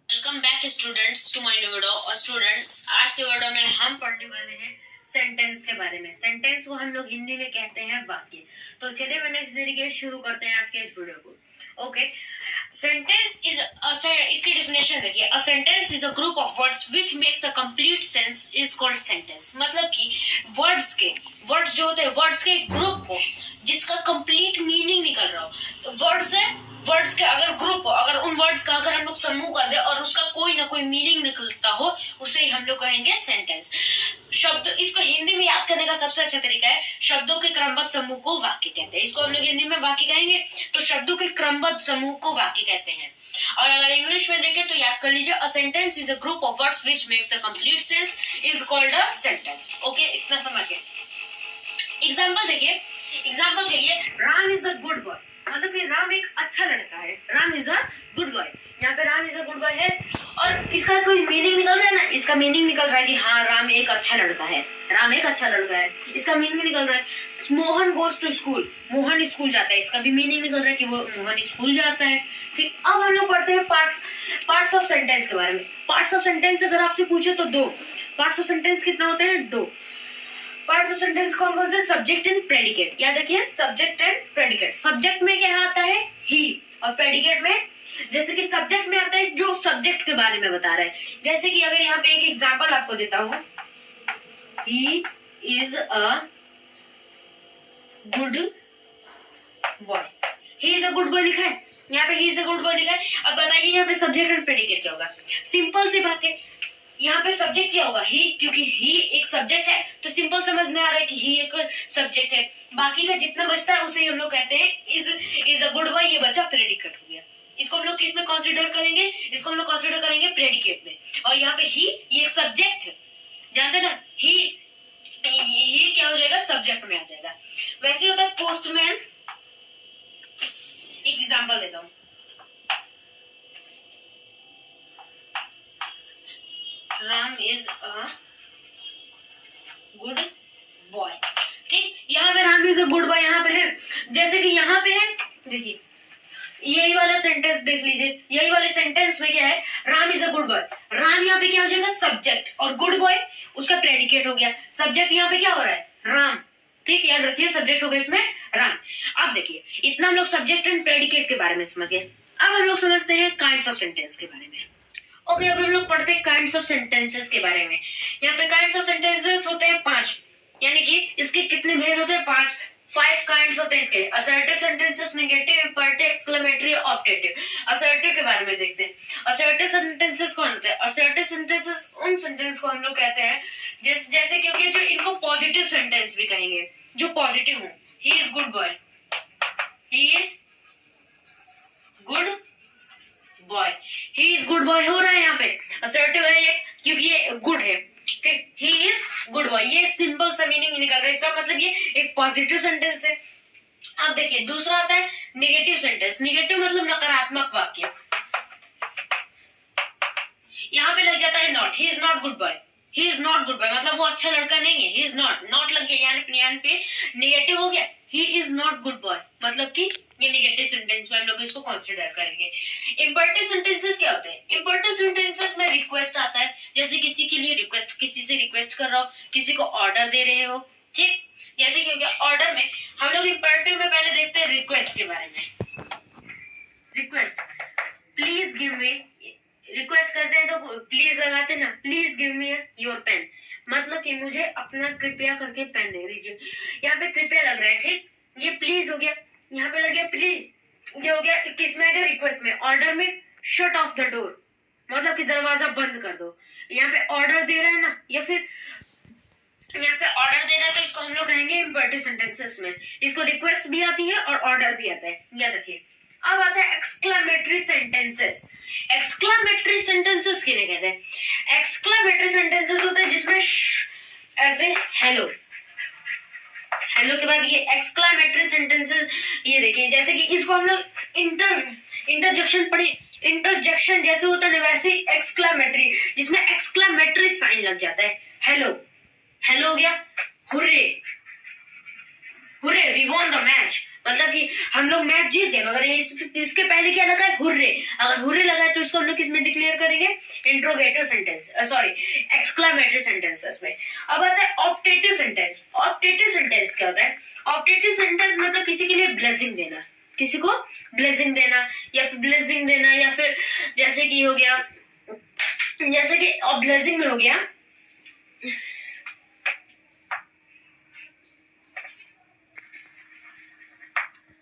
Welcome back students to my new video. और students, आज के वीडियो में हम पढ़ने वाले हैं सेंटेंस के बारे में। सेंटेंस को हम लोग हिंदी में कहते हैं वाक्य। तो चलिए मैं नेक्स्ट तरीके शुरू करते हैं आज के इस वीडियो को। ओके, सेंटेंस इज इसकी डेफिनेशन देखिए। A sentence is a group of words which makes a complete sense is called sentence. मतलब कि वर्ड्स जो होते हैं, वर्ड्स के एक ग्रुप को जिसका कंप्लीट मीनिंग निकल रहा हो। वर्ड्स के अगर ग्रुप हो, अगर उन वर्ड्स का अगर हम लोग समूह कर दे और उसका कोई ना कोई मीनिंग निकलता हो, उसे ही हम लोग कहेंगे सेंटेंस। शब्द, इसको हिंदी में याद करने का सबसे अच्छा तरीका है, शब्दों के क्रमबद्ध समूह को वाक्य कहते हैं। इसको हम लोग हिंदी में वाक्य कहेंगे तो शब्दों के क्रमबद्ध समूह को वाक्य कहते हैं। और अगर इंग्लिश में देखें तो याद कर लीजिए, a sentence is a group of words which makes a complete sense is called a sentence. Okay, इतना समझ गए। एग्जाम्पल देखिए, एग्जाम्पल के लिए Ram is a good boy, मतलब कि राम एक अच्छा लड़का है। Ram is a good boy, यहाँ पे Ram is a good boy है और इसका कोई मीनिंग निकल रहा है ना, इसका मीनिंग निकल रहा है कि हाँ राम एक अच्छा लड़का है, राम एक अच्छा लड़का है, इसका मीनिंग निकल रहा है। Mohan goes to school, Mohan school जाता है, इसका भी मीनिंग निकल रहा है कि वो मोहन स्कूल जाता है। ठीक, अब हम लोग पढ़ते हैं पार्ट्स ऑफ सेंटेंस के बारे में। पार्ट्स ऑफ सेंटेंस अगर आपसे पूछे तो दो पार्ट्स ऑफ सेंटेंस कितना होते हैं, दो पार्ट्स ऑफ सेंटेंस कौन कौन से, सब्जेक्ट एंड प्रेडिकेट। याद रखिए, सब्जेक्ट एंड प्रेडिकेट। सब्जेक्ट में क्या आता है, ही, और प्रेडिकेट में, जैसे कि सब्जेक्ट में आता है जो सब्जेक्ट के बारे में बता रहा है। जैसे कि अगर यहाँ पे एक एग्जांपल आपको देता हूँ, he is a good boy. He is a good boy लिखा है, यहाँ पे he is a good boy लिखा है। अब बताइए यहाँ पे सब्जेक्ट एंड प्रेडिकेट क्या होगा। सिंपल सी बात है, यहाँ पे सब्जेक्ट क्या होगा, ही, क्योंकि ही एक सब्जेक्ट है तो सिंपल समझ में आ रहा है कि ही एक सब्जेक्ट है। बाकी का जितना बचता है उसे हम लोग कहते हैं इज अ गुड बॉय। ये बच्चा प्रेडिकेट हो गया। इसको हम लोग किस में कंसीडर करेंगे, इसको हम लोग कंसीडर करेंगे प्रेडिकेट में। और यहाँ पे ही, ये एक सब्जेक्ट है, जानते ना, ही क्या हो जाएगा, सब्जेक्ट में आ जाएगा। वैसे होता है पोस्टमैन। एक एग्जाम्पल देता हूँ, Ram is a good boy. ठीक, यहाँ पे Ram is a good boy यहाँ पे है। जैसे कि यहाँ पे है, देखिए यही वाला सेंटेंस देख लीजिए, यही वाले सेंटेंस में क्या है, Ram is a good boy. Ram यहाँ पे क्या हो जाएगा, सब्जेक्ट, और गुड बॉय उसका प्रेडिकेट हो गया। सब्जेक्ट यहाँ पे क्या हो रहा है, राम। ठीक, याद रखिए, सब्जेक्ट हो गया इसमें राम। अब देखिए, इतना हम लोग सब्जेक्ट एंड प्रेडिकेट के बारे में समझ गए। अब हम लोग समझते हैं काइंड्स ऑफ सेंटेंस के बारे में। ओके, अब हम लोग पढ़ते हैं काइंड्स ऑफ सेंटेंसेस के बारे में। यहाँ पे काइंड्स ऑफ सेंटेंसेस होते हैं 5, यानी कि इसके कितने भेद होते हैं, 5 काइंड्स होते हैं इसके। Assertive sentences, negative, imperative, exclamatory, optative. Assertive के बारे में देखते हैं। असर्टिव सेंटेंसेस कौन होते हैं, असर्टिव सेंटेंसेस उन सेंटेंस को हम लोग कहते हैं जैसे क्योंकि जो इनको पॉजिटिव सेंटेंस भी कहेंगे, जो पॉजिटिव हो। He is good boy, he is good boy, he is good boy हो रहा है यहाँ पे, असर्टिव है ये क्योंकि ये गुड है। ठीक, ही इज गुड बॉय, ये सिंपल सा मीनिंग निकल रहा है इसका, मतलब ये एक पॉजिटिव सेंटेंस है। अब देखिए दूसरा आता है नेगेटिव सेंटेंस। नेगेटिव मतलब नकारात्मक वाक्य। यहाँ पे लग जाता है not, he is not good boy, he is not good boy मतलब वो अच्छा लड़का नहीं है। ही इज नॉट लग गया, यानी पे नेगेटिव हो गया। He is not good boy मतलब कि ये नेगेटिव सेंटेंस में हम लोग इसको कंसीडर करेंगे। इंपरेटिव सेंटेंसेस क्या होते हैं, इंपरेटिव सेंटेंसेस में रिक्वेस्ट आता है, जैसे किसी के लिए रिक्वेस्ट, किसी से रिक्वेस्ट कर रहा हो, किसी को ऑर्डर दे रहे हो। ठीक, जैसे कि हो गया ऑर्डर में, हम लोग इंपरेटिव में पहले देखते हैं रिक्वेस्ट के बारे में। Request, please give me, request करते हैं तो प्लीज लगाते ना, please give me your pen, मतलब कि मुझे अपना कृपया करके पेन दे दीजिए। यहाँ पे कृपया लग रहा है, ठीक, ये प्लीज हो गया, यहाँ पे लग गया प्लीज, ये हो गया किसमें आएगा, रिक्वेस्ट में। ऑर्डर में शट ऑफ द डोर मतलब कि दरवाजा बंद कर दो। यहाँ पे ऑर्डर दे रहा है ना, या फिर यहाँ पे ऑर्डर दे रहा है तो इसको हम लोग कहेंगे इंपरेटिव सेंटेंसेस में। इसको रिक्वेस्ट भी आती है और ऑर्डर भी आता है, याद रखिए। अब आता है एक्सक्लेमेटरी सेंटेंसेस। एक्सक्लेमेटरी सेंटेंसेस किन्हें कहते हैं, एक्सक्लेमेटरी सेंटेंसेस होते हैं जिसमें ऐसे हेलो, हेलो के बाद ये एक्सक्लेमेटरी सेंटेंसेस। ये देखिए, जैसे कि इसको हम लोग इंटरजेक्शन पढ़े, इंटरजेक्शन जैसे होता है वैसे एक्सक्लेमेटरी, जिसमें एक्सक्लेमेटरी साइन लग जाता है। हेलो, हेलो हो गया, hurray, hurray we won the match, मतलब कि हम लोग मैच जीत गए। मगर इसके पहले क्या लगा है? हुर्रे। अगर हुर्रे लगा है तो इसको हम लोग किसमें डिक्लेयर करेंगे? Interrogative sentence, sorry exclamatory sentences में। अब आता है ऑप्टेटिव सेंटेंस। ऑप्टेटिव सेंटेंस क्या होता है? ऑप्टेटिव सेंटेंस मतलब किसी के लिए ब्लेसिंग देना, किसी को ब्लेसिंग देना, या फिर ब्लेसिंग देना, या फिर जैसे कि हो गया, जैसे कि ब्लेसिंग में हो गया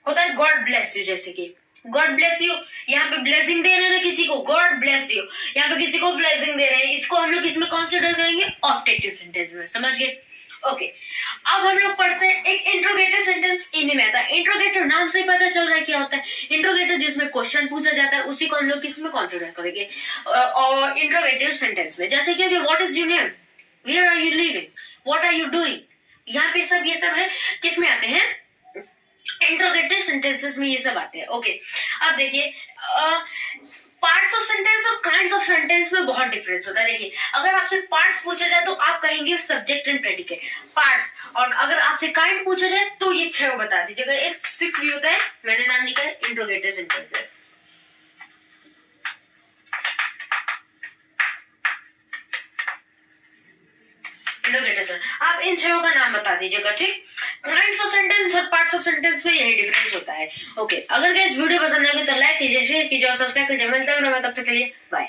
होता है गॉड ब्लेस यू, जैसे कि गॉड ब्लेस यू, यहाँ पे ब्लेसिंग दे रहे हैं ना किसी को, गॉड ब्लेस यू, यहाँ पे किसी को ब्लेसिंग दे रहे हैं, इसको हम लोग इसमें कंसीडर करेंगे ऑप्टेटिव सेंटेंस में। समझ गए? ओके, अब हम लोग पढ़ते हैं एक इंट्रोगेटिव सेंटेंस। इन्हीं में आता है इंट्रोगेटिव, नाम से ही पता चल रहा है क्या होता है इंट्रोगेटिव, जिसमें क्वेश्चन पूछा जाता है, उसी को हम लोग किसमें कंसीडर करेंगे? और इंट्रोगेटिव सेंटेंस में, जैसे कि what is your name, where are you living, what are you doing, यहाँ पे सब ये सब है किसमें आते हैं? इंट्रोगेटिव सेंटेंसेस में ये सब आते हैं। ओके, अब देखिए पार्ट्स ऑफ सेंटेंस और काइंड्स ऑफ सेंटेंस में बहुत डिफरेंस होता है। देखिए, अगर आपसे पार्ट्स पूछा जाए तो आप कहेंगे सब्जेक्ट एंड प्रेडिकेट पार्ट्स, और अगर आपसे काइंड पूछा जाए तो ये 6 बता दीजिएगा। एक 6 भी होता है, मैंने नाम लिखा है इंट्रोगेटिव सेंटेंसेस। आप इन 6 का नाम बता दीजिएगा, ठीक? काइंड्स ऑफ सेंटेंस और पार्ट्स ऑफ सेंटेंस में यही डिफरेंस होता है। ओके, अगर इस वीडियो पसंद आएगी तो लाइक कीजिए, शेयर कीजिए और सब्सक्राइब कीजिए। मिलते हैं तब तक के लिए, बाय।